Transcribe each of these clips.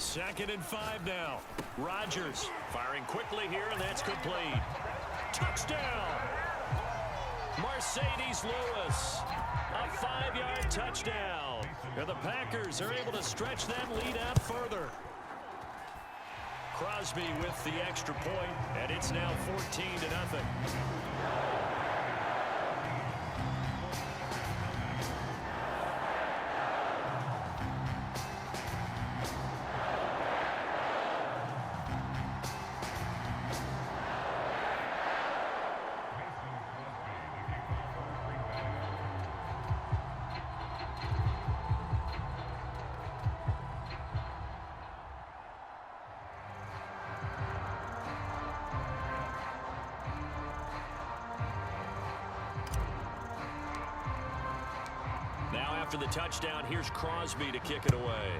2nd and 5 now. Rodgers firing quickly here, and that's complete. Touchdown! Mercedes Lewis. A 5-yard touchdown. And the Packers are able to stretch that lead out further. Crosby with the extra point, and it's now 14-0. Now after the touchdown, here's Crosby to kick it away.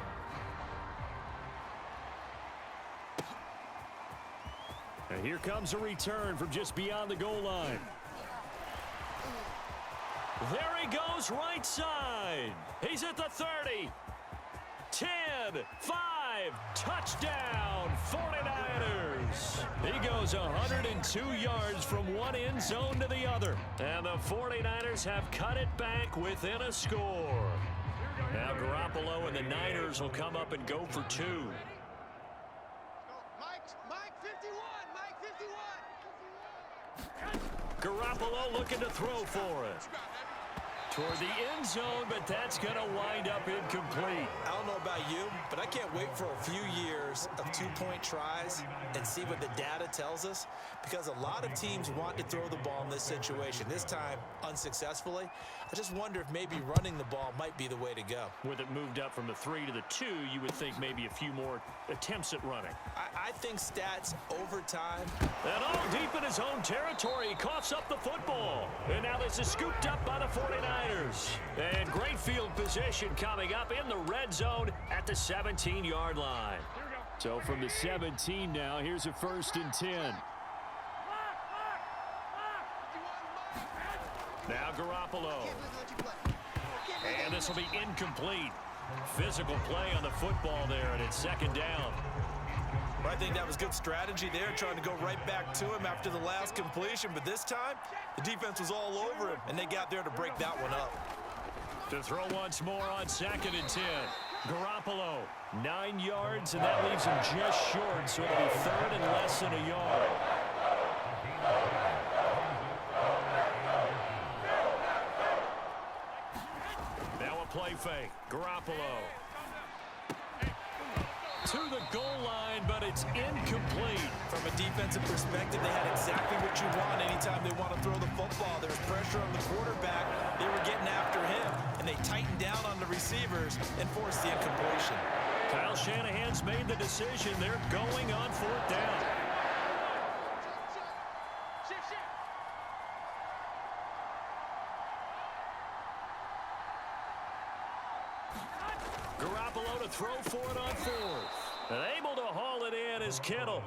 And here comes a return from just beyond the goal line. There he goes, right side. He's at the 30. 10, 5, touchdown, 49ers. He goes 102 yards from one end zone to the other. And the 49ers have cut it back within a score. Now Garoppolo and the Niners will come up and go for 2. Mike 51. Garoppolo looking to throw for it. Toward the end zone, but that's going to wind up incomplete. I don't know about you, but I can't wait for a few years of two-point tries and see what the data tells us, because a lot of teams want to throw the ball in this situation. This time, unsuccessfully. I just wonder if maybe running the ball might be the way to go. With it moved up from the 3 to the 2, you would think maybe a few more attempts at running. I think stats over time. And all deep in his own territory, he coughs up the football. And now this is scooped up by the 49ers. And great field position coming up in the red zone at the 17-yard line. So from the 17 now, here's a 1st and 10. Now Garoppolo. And this will be incomplete. Physical play on the football there, and it's 2nd down. Well, I think that was good strategy there, trying to go right back to him after the last completion. But this time, the defense was all over him, and they got there to break that one up. To throw once more on 2nd and 10. Garoppolo, 9 yards, and that leaves him just short, so it'll be 3rd and less than a yard. Now a play fake. Garoppolo. To the goal line, but it's incomplete. From a defensive perspective, they had exactly what you want anytime they want to throw the football. There's pressure on the quarterback. They were getting after him, and they tightened down on the receivers and forced the incompletion. Kyle Shanahan's made the decision. They're going on 4th down. Garoppolo to throw for it on 4th. And able to haul it in is Kittle.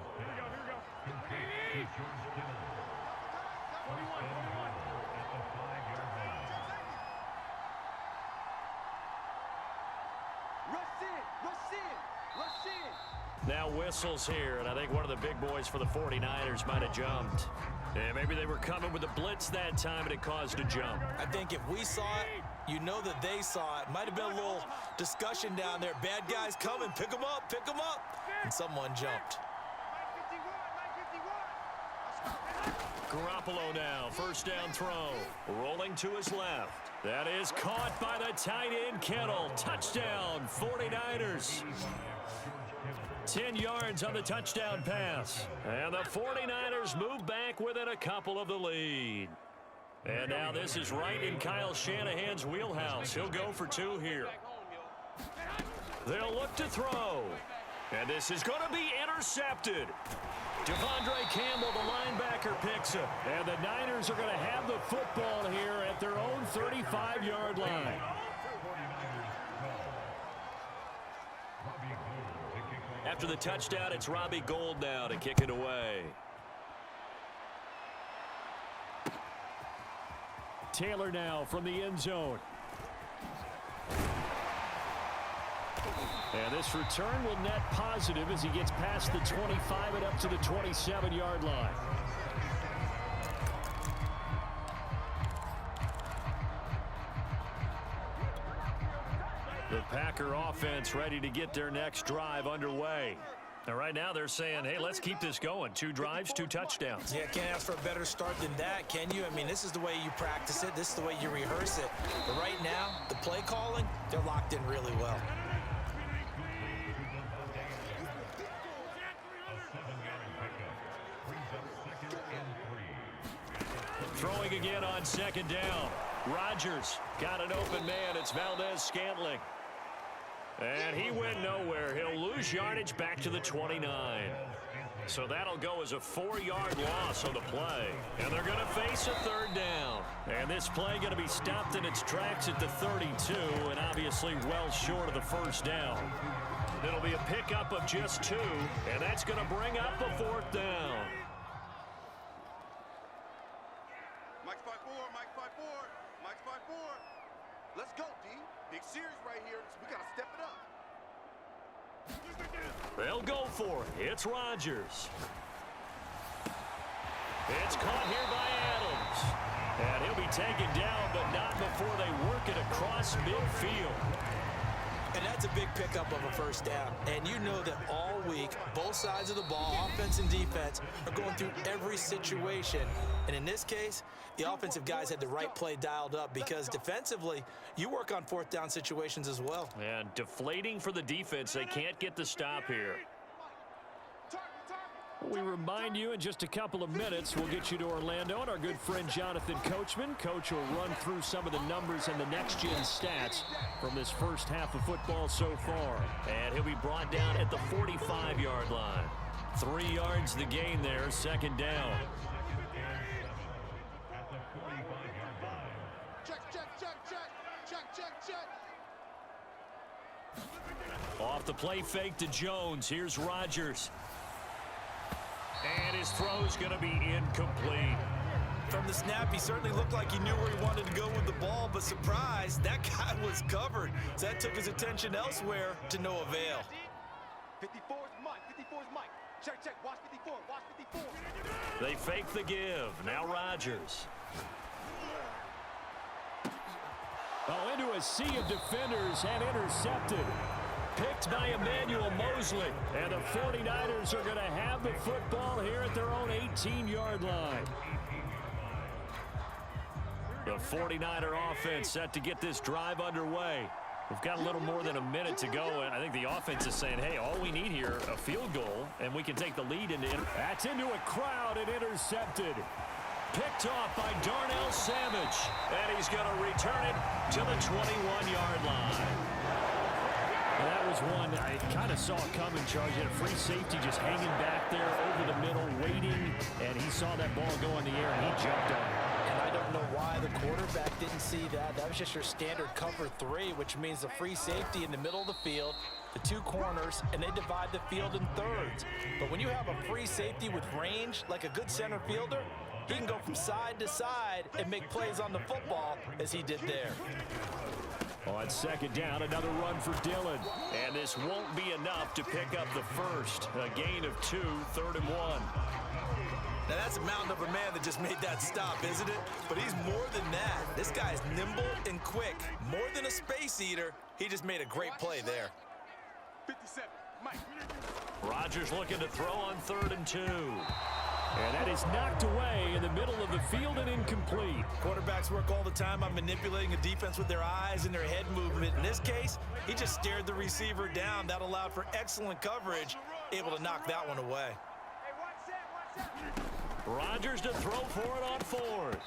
Now whistles here, and I think one of the big boys for the 49ers might have jumped. Yeah, maybe they were coming with a blitz that time, and it caused a jump. I think if we saw it, you know that they saw it. Might have been a little discussion down there. Bad guys coming. Pick them up. Pick them up. And someone jumped. Garoppolo now, 1st down throw. Rolling to his left. That is caught by the tight end, Kittle. Touchdown, 49ers. 10 yards on the touchdown pass. And the 49ers move back within a couple of the lead. And now this is right in Kyle Shanahan's wheelhouse. He'll go for 2 here. They'll look to throw. And this is going to be intercepted. Devondre Campbell, the linebacker, picks it. And the Niners are going to have the football here at their own 35-yard line. After the touchdown, it's Robbie Gould now to kick it away. Taylor now from the end zone. And this return will net positive as he gets past the 25 and up to the 27-yard line. The Packer offense ready to get their next drive underway. And right now they're saying, hey, let's keep this going. 2 drives, 2 touchdowns. Yeah, can't ask for a better start than that, can you? I mean, this is the way you practice it. This is the way you rehearse it. But right now, the play calling, they're locked in really well. Throwing again on 2nd down. Rodgers got an open man. It's Valdez-Scantling. And he went nowhere. He'll lose yardage back to the 29. So that'll go as a 4-yard loss on the play. And they're going to face a 3rd down. And this play going to be stopped in its tracks at the 32, and obviously well short of the 1st down. It'll be a pickup of just 2, and that's going to bring up a 4th down. Mike's 5-4, Mike's 5-4, Mike's 5-4. Let's go, D. Big series right here, so we got to step it up. They'll go for it. It's Rodgers. It's caught here by Adams. And he'll be taken down, but not before they work it across midfield. And that's a big pickup of a 1st down. And you know that all week, both sides of the ball, offense and defense, are going through every situation. And in this case, the offensive guys had the right play dialed up because defensively, you work on 4th down situations as well. And deflating for the defense. They can't get the stop here. We remind you in just a couple of minutes, we'll get you to Orlando and our good friend Jonathan Coachman. Coach will run through some of the numbers and the next-gen stats from this first half of football so far. And he'll be brought down at the 45-yard line. 3 yards the gain there, 2nd down. Off the play fake to Jones. Here's Rodgers. And his throw's going to be incomplete. From the snap, he certainly looked like he knew where he wanted to go with the ball, but surprise, that guy was covered. So that took his attention elsewhere to no avail. 54's Mike, 54's Mike. Check, check, watch 54, watch 54. They fake the give. Now Rodgers. Oh, into a sea of defenders and intercepted. Picked by Emmanuel Mosley. And the 49ers are going to have the football here at their own 18-yard line. The 49er offense set to get this drive underway. We've got a little more than a minute to go, and I think the offense is saying, hey, all we need here, a field goal, and we can take the lead into it. That's into a crowd and intercepted. Picked off by Darnell Savage. And he's going to return it to the 21-yard line. That was one I kind of saw coming, Charles. He had a free safety just hanging back there over the middle, waiting, and he saw that ball go in the air, and he jumped on it. And I don't know why the quarterback didn't see that. That was just your standard cover 3, which means the free safety in the middle of the field, the 2 corners, and they divide the field in thirds. But when you have a free safety with range, like a good center fielder, he can go from side to side and make plays on the football as he did there. On 2nd down, another run for Dillon. And this won't be enough to pick up the first. A gain of 2, 3rd and 1. Now that's a mountain of a man that just made that stop, isn't it? But he's more than that. This guy's nimble and quick. More than a space eater, he just made a great play there. 57, Mike. Rodgers looking to throw on 3rd and 2. And that is knocked away in the middle of the field and incomplete. Quarterbacks work all the time on manipulating a defense with their eyes and their head movement. In this case, he just stared the receiver down. That allowed for excellent coverage, able to knock that one away. Rodgers to throw for it on 4th.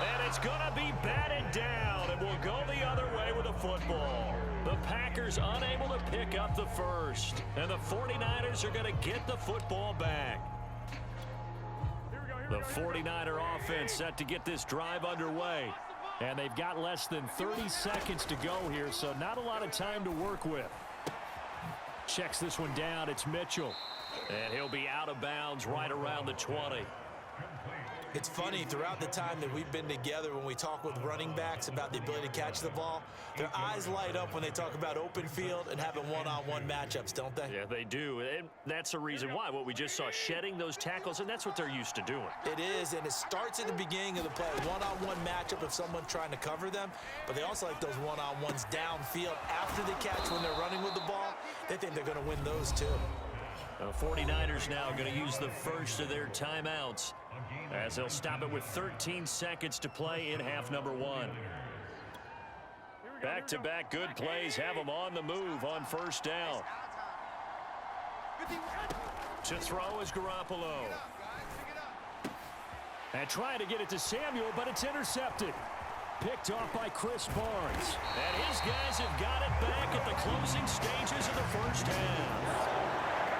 And it's going to be batted down, and we'll go the other way with the football. The Packers unable to pick up the first. And the 49ers are going to get the football back. The 49er offense set to get this drive underway. And they've got less than 30 seconds to go here, so not a lot of time to work with. Checks this one down. It's Mitchell. And he'll be out of bounds right around the 20. It's funny, throughout the time that we've been together, when we talk with running backs about the ability to catch the ball, their eyes light up when they talk about open field and having one-on-one matchups, don't they? Yeah, they do. And that's the reason why. What we just saw, shedding those tackles, and that's what they're used to doing. It is, and it starts at the beginning of the play. One-on-one matchup if someone's trying to cover them, but they also like those one-on-ones downfield after the catch when they're running with the ball. They think they're going to win those too. The 49ers now going to use the first of their timeouts as they'll stop it with 13 seconds to play in half number one. Back-to-back good plays have them on the move on first down. To throw is Garoppolo. And trying to get it to Samuel, but it's intercepted. Picked off by Chris Barnes. And his guys have got it back at the closing stages of the first half.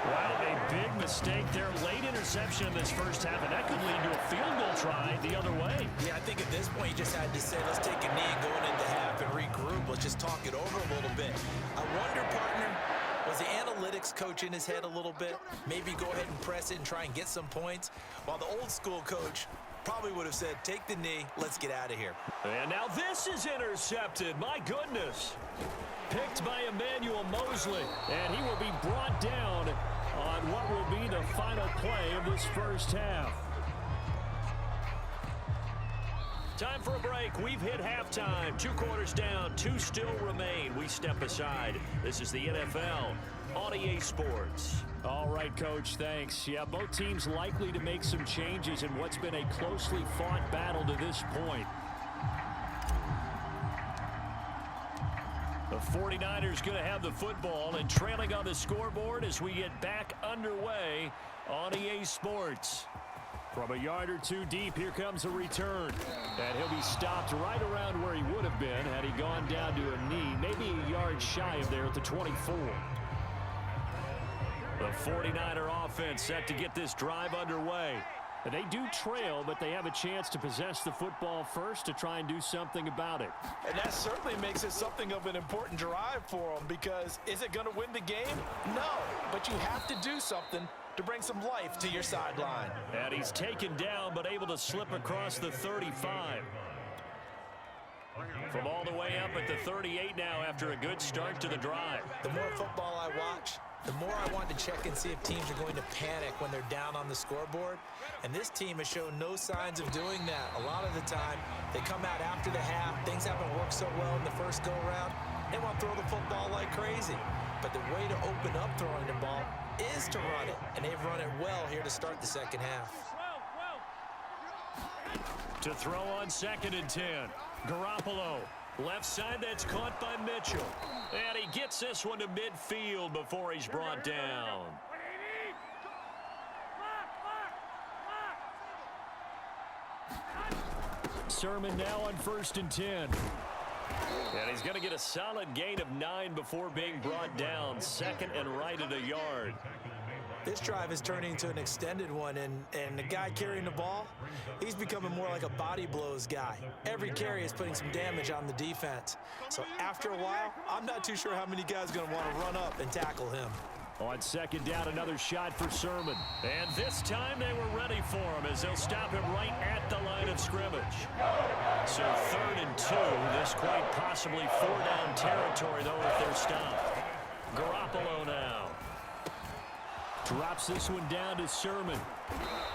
Well, a big mistake there. Late interception in this first half, and that could lead to a field goal try the other way. Yeah, I think at this point you just had to say, let's take a knee going into half and regroup. Let's just talk it over a little bit. I wonder, partner, was the analytics coach in his head a little bit? Maybe go ahead and press it and try and get some points? While the old school coach probably would have said, take the knee, let's get out of here. And now this is intercepted. My goodness. Picked by Emmanuel Mosley, and he will be brought down on what will be the final play of this first half. Time for a break. We've hit halftime. 2 quarters down, 2 still remain. We step aside. This is the NFL on EA Sports. All right, Coach, thanks. Yeah, both teams likely to make some changes in what's been a closely fought battle to this point. The 49ers going to have the football and trailing on the scoreboard as we get back underway on EA Sports. From a yard or two deep, here comes a return. And he'll be stopped right around where he would have been had he gone down to a knee, maybe a yard shy of there at the 24. The 49er offense set to get this drive underway. And they do trail, but they have a chance to possess the football first to try and do something about it. And that certainly makes it something of an important drive for them, because is it going to win the game? No, but you have to do something to bring some life to your sideline. And he's taken down, but able to slip across the 35. From all the way up at the 38 now after a good start to the drive. The more football I watch, the more I want to check and see if teams are going to panic when they're down on the scoreboard. And this team has shown no signs of doing that. A lot of the time, they come out after the half. Things haven't worked so well in the first go-around. They want to throw the football like crazy. But the way to open up throwing the ball is to run it. And they've run it well here to start the second half. To throw on 2nd and 10. Garoppolo. Left side, that's caught by Mitchell. And he gets this one to midfield before he's brought down. Sermon now on 1st and 10. And he's going to get a solid gain of 9 before being brought down. 2nd and right at a yard. This drive is turning into an extended one, and the guy carrying the ball, he's becoming more like a body blows guy. Every carry is putting some damage on the defense. So after a while, I'm not too sure how many guys are going to want to run up and tackle him. On 2nd down, another shot for Sermon. And this time they were ready for him as they'll stop him right at the line of scrimmage. So 3rd and 2, this quite possibly 4-down territory, though, if they're stopped. Garoppolo now. Drops this one down to Sermon.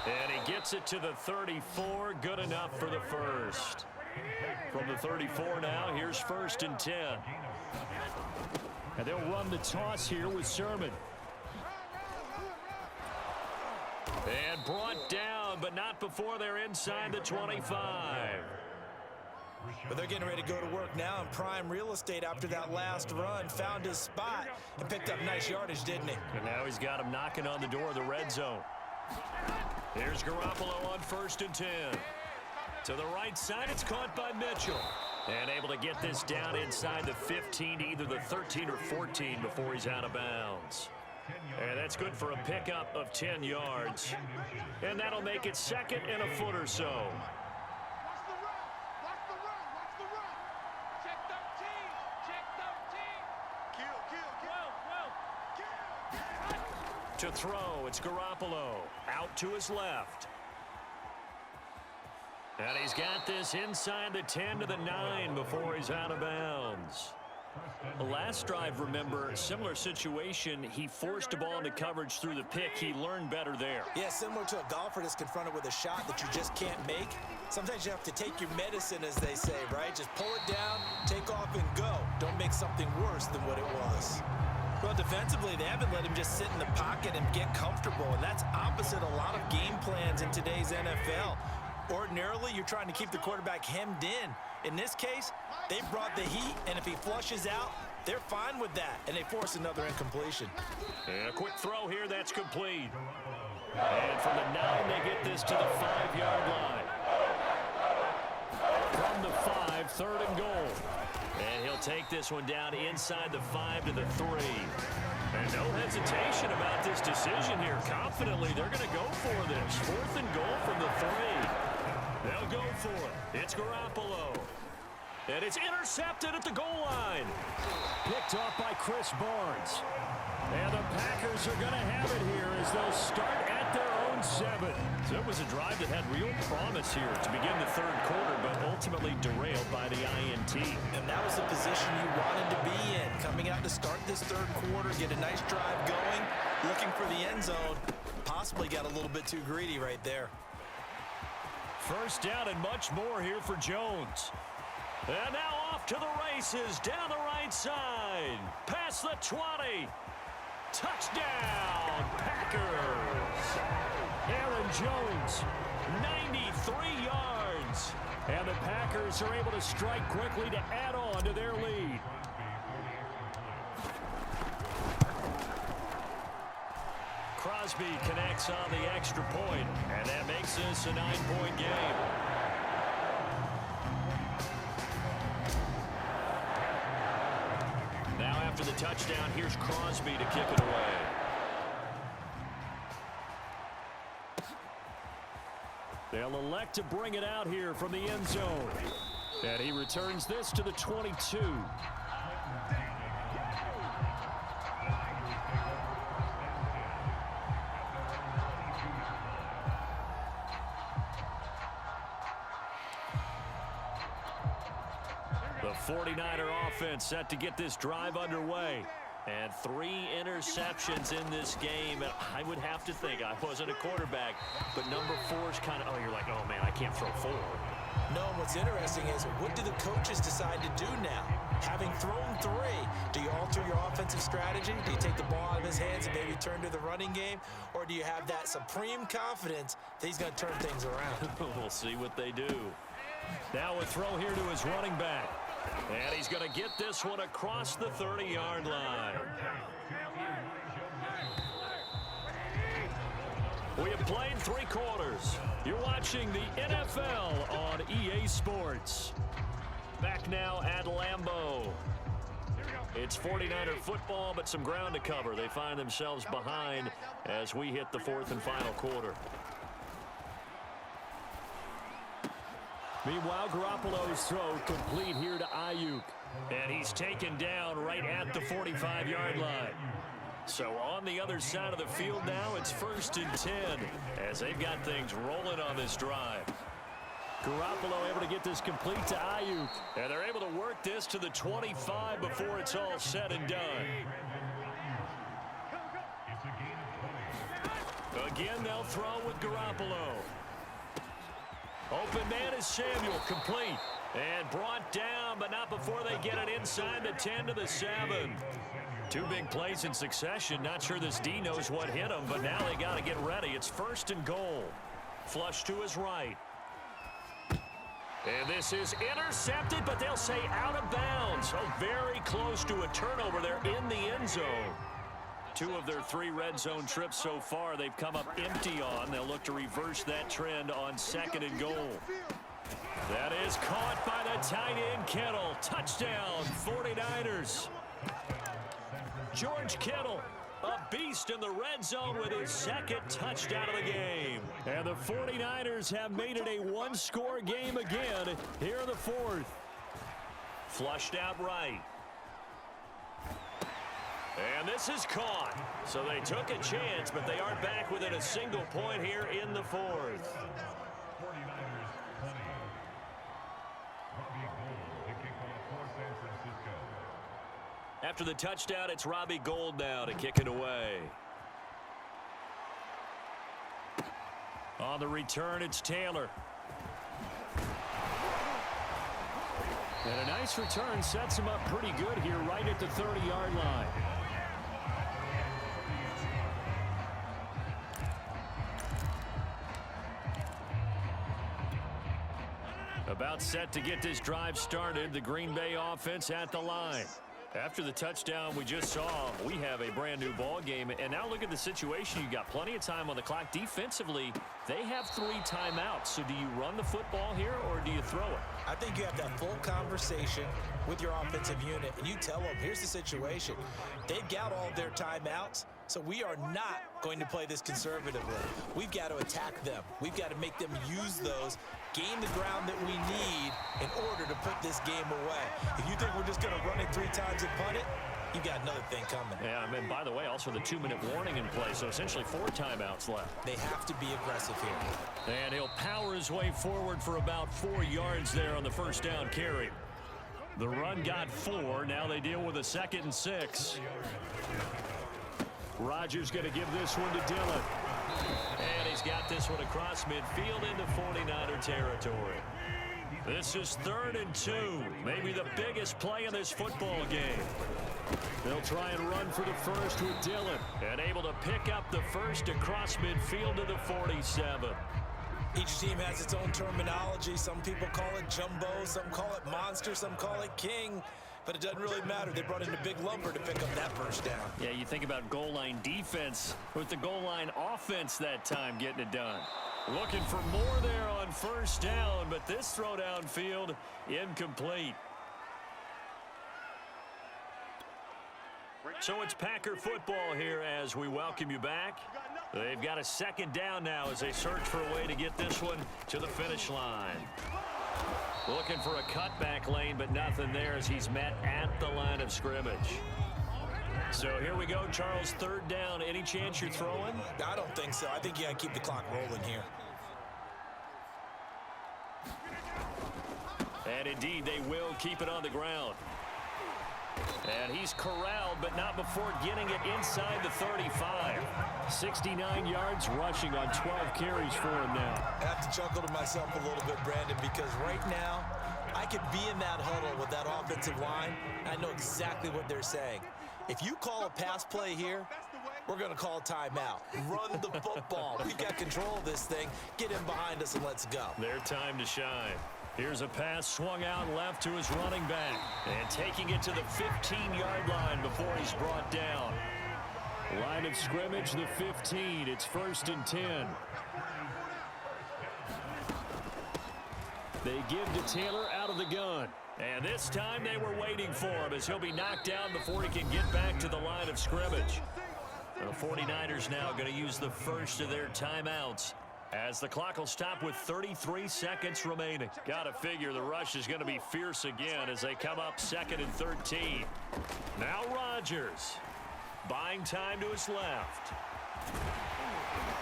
And he gets it to the 34. Good enough for the first. From the 34 now, here's 1st and 10. And they'll run the toss here with Sermon. And brought down, but not before they're inside the 25. But they're getting ready to go to work now in prime real estate after that last run. Found his spot and picked up nice yardage, didn't he? And now he's got him knocking on the door of the red zone. Here's Garoppolo on 1st and 10. To the right side, it's caught by Mitchell. And able to get this down inside the 15, either the 13 or 14 before he's out of bounds. And that's good for a pickup of 10 yards. And that'll make it 2nd and a foot or so. To throw, it's Garoppolo. Out to his left. And he's got this inside the 10 to the 9 before he's out of bounds. The last drive, remember, similar situation. He forced a ball into coverage through the pick. He learned better there. Yeah, similar to a golfer that's confronted with a shot that you just can't make. Sometimes you have to take your medicine, as they say, right? Just pull it down, take off, and go. Don't make something worse than what it was. Well, defensively, they haven't let him just sit in the pocket and get comfortable, and that's opposite a lot of game plans in today's NFL. Ordinarily, you're trying to keep the quarterback hemmed in. In this case, they brought the heat, and if he flushes out, they're fine with that, and they force another incompletion. And a quick throw here, that's complete. And from the 9, they get this to the 5-yard line. From the 5, 3rd and goal. And he'll take this one down inside the 5 to the 3. And no hesitation about this decision here. Confidently, they're going to go for this. 4th and goal from the 3. They'll go for it. It's Garoppolo. And it's intercepted at the goal line. Picked off by Chris Barnes. And the Packers are going to have it here as they'll start at their own 7. So it was a drive that had real promise here to begin the 3rd quarter, but ultimately derailed by the INT. And that was the position you wanted to be in. Coming out to start this 3rd quarter, get a nice drive going, looking for the end zone. Possibly got a little bit too greedy right there. First down and much more here for Jones. And now off to the races down the right side. Past the 20. Touchdown, Packers. Aaron Jones, 93 yards. And the Packers are able to strike quickly to add on to their lead. Crosby connects on the extra point, and that makes this a 9-point game. Now after the touchdown, here's Crosby to kick it away. They'll elect to bring it out here from the end zone. And he returns this to the 22. The 49er offense set to get this drive underway. And 3 interceptions in this game. I would have to think, I wasn't a quarterback, but number 4 is kind of, oh, you're like, oh, man, I can't throw 4. No, what's interesting is, what do the coaches decide to do now? Having thrown 3, do you alter your offensive strategy? Do you take the ball out of his hands and maybe turn to the running game? Or do you have that supreme confidence that he's going to turn things around? We'll see what they do. Now a throw here to his running back. And he's going to get this one across the 30-yard line. We have played 3 quarters. You're watching the NFL on EA Sports. Back now at Lambeau. It's 49er football, but some ground to cover. They find themselves behind as we hit the 4th and final quarter. Meanwhile, Garoppolo's throw complete here to Ayuk. And he's taken down right at the 45-yard line. So on the other side of the field now, it's 1st and 10 as they've got things rolling on this drive. Garoppolo able to get this complete to Ayuk. And they're able to work this to the 25 before it's all said and done. Again, they'll throw with Garoppolo. Open man is Samuel, complete. And brought down, but not before they get it inside the 10 to the 7. 2 big plays in succession. Not sure this D knows what hit him, but now they got to get ready. It's 1st and goal. Flush to his right. And this is intercepted, but they'll say out of bounds. Oh, very close to a turnover there in the end zone. 2 of their 3 red zone trips so far, they've come up empty on. They'll look to reverse that trend on 2nd and goal. That is caught by the tight end, Kittle. Touchdown, 49ers. George Kittle, a beast in the red zone with his 2nd touchdown of the game. And the 49ers have made it a 1-score game again here in the 4th. Flushed out right. And this is caught. So they took a chance, but they are back within a single point here in the 4th. After the touchdown, it's Robbie Gould now to kick it away. On the return, it's Taylor. And a nice return sets him up pretty good here right at the 30-yard line. About set to get this drive started, the Green Bay offense at the line. After the touchdown we just saw, we have a brand new ball game. And now look at the situation. You got plenty of time on the clock. Defensively, they have 3 timeouts. So do you run the football here or do you throw it? I think you have that full conversation with your offensive unit, and you tell them, here's the situation. They've got all their timeouts, so we are not going to play this conservatively. We've got to attack them. We've got to make them use those, gain the ground that we need in order to put this game away. If you think we're just going to run it 3 times and punt it, you got another thing coming. Yeah, I mean, by the way, also the 2-minute warning in play, so essentially 4 timeouts left. They have to be aggressive here. And he'll power his way forward for about 4 yards there on the first down carry. The run got 4. Now they deal with a 2nd and 6. Rodgers going to give this one to Dillon. And he's got this one across midfield into 49er territory. This is 3rd and 2. Maybe the biggest play in this football game. They'll try and run for the first with Dillon. And able to pick up the first across midfield to the 47. Each team has its own terminology. Some people call it jumbo, some call it monster, some call it king. But it doesn't really matter. They brought in a big lumber to pick up that first down. Yeah, you think about goal line defense with the goal line offense that time getting it done. Looking for more there on first down, but this throw downfield incomplete. So it's Packer football here as we welcome you back. They've got a 2nd down now as they search for a way to get this one to the finish line. Looking for a cutback lane, but nothing there as he's met at the line of scrimmage. So here we go, Charles, 3rd down. Any chance you're throwing? I don't think so. I think you got to keep the clock rolling here. And indeed, they will keep it on the ground. And he's corralled, but not before getting it inside the 35. 69 yards rushing on 12 carries for him now. I have to chuckle to myself a little bit, Brandon, because right now, I could be in that huddle with that offensive line. I know exactly what they're saying. If you call a pass play here, we're going to call timeout. Run the football. We've got control of this thing. Get in behind us and let's go. Their time to shine. Here's a pass swung out left to his running back. And taking it to the 15-yard line before he's brought down. Line of scrimmage, the 15. It's 1st and 10. They give to Taylor out of the gun. And this time they were waiting for him as he'll be knocked down before he can get back to the line of scrimmage. The 49ers now going to use the first of their timeouts as the clock will stop with 33 seconds remaining. Got to figure the rush is going to be fierce again as they come up 2nd and 13. Now Rodgers buying time to his left.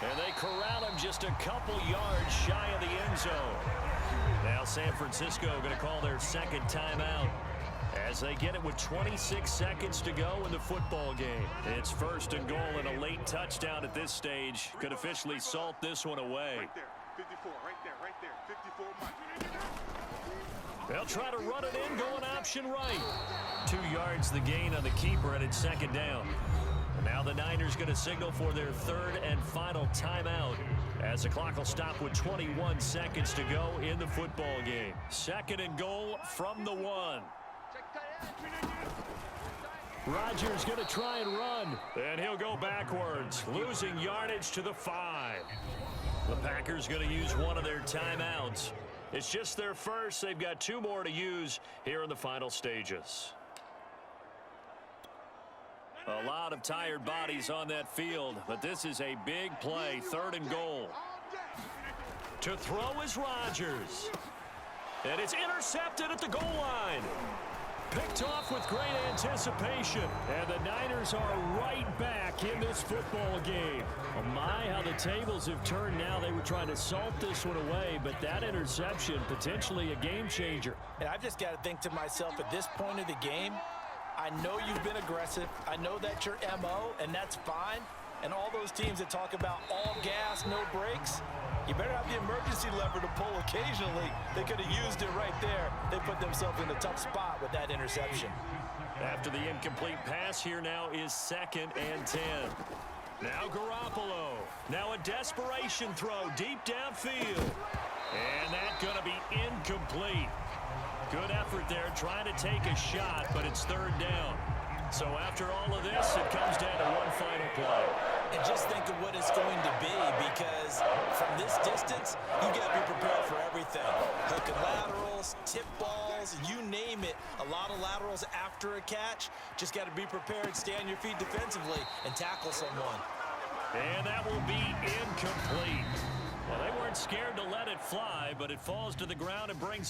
And they corral him just a couple yards shy of the end zone. Now San Francisco going to call their 2nd timeout as they get it with 26 seconds to go in the football game. It's 1st and goal, and a late touchdown at this stage could officially salt this one away. Right there, 54, right there, 54 Mike. They'll try to run it in, going option right. 2 yards the gain on the keeper, and it's 2nd down. And now the Niners going to signal for their 3rd and final timeout as the clock will stop with 21 seconds to go in the football game. 2nd and goal from the 1. Rodgers going to try and run, and he'll go backwards, losing yardage to the 5. The Packers going to use one of their timeouts. It's just their first. They've got 2 more to use here in the final stages. A lot of tired bodies on that field, but this is a big play, 3rd and goal. To throw is Rodgers. And it's intercepted at the goal line. Picked off with great anticipation. And the Niners are right back in this football game. Oh my, how the tables have turned now. They were trying to salt this one away, but that interception, potentially a game changer. And I've just got to think to myself, at this point of the game, I know you've been aggressive. I know that's your MO, and that's fine. And all those teams that talk about all gas, no brakes, you better have the emergency lever to pull occasionally. They could have used it right there. They put themselves in a tough spot with that interception. After the incomplete pass, here now is 2nd and 10. Now Garoppolo. Now a desperation throw deep downfield. And that's going to be incomplete. Good effort there trying to take a shot, but it's 3rd down. So after all of this, it comes down to one final play. And just think of what it's going to be, because from this distance, you got to be prepared for everything. Hook and laterals, tip balls, you name it. A lot of laterals after a catch. Just got to be prepared, stay on your feet defensively, and tackle someone. And that will be incomplete. Well, they weren't scared to let it fly, but it falls to the ground and brings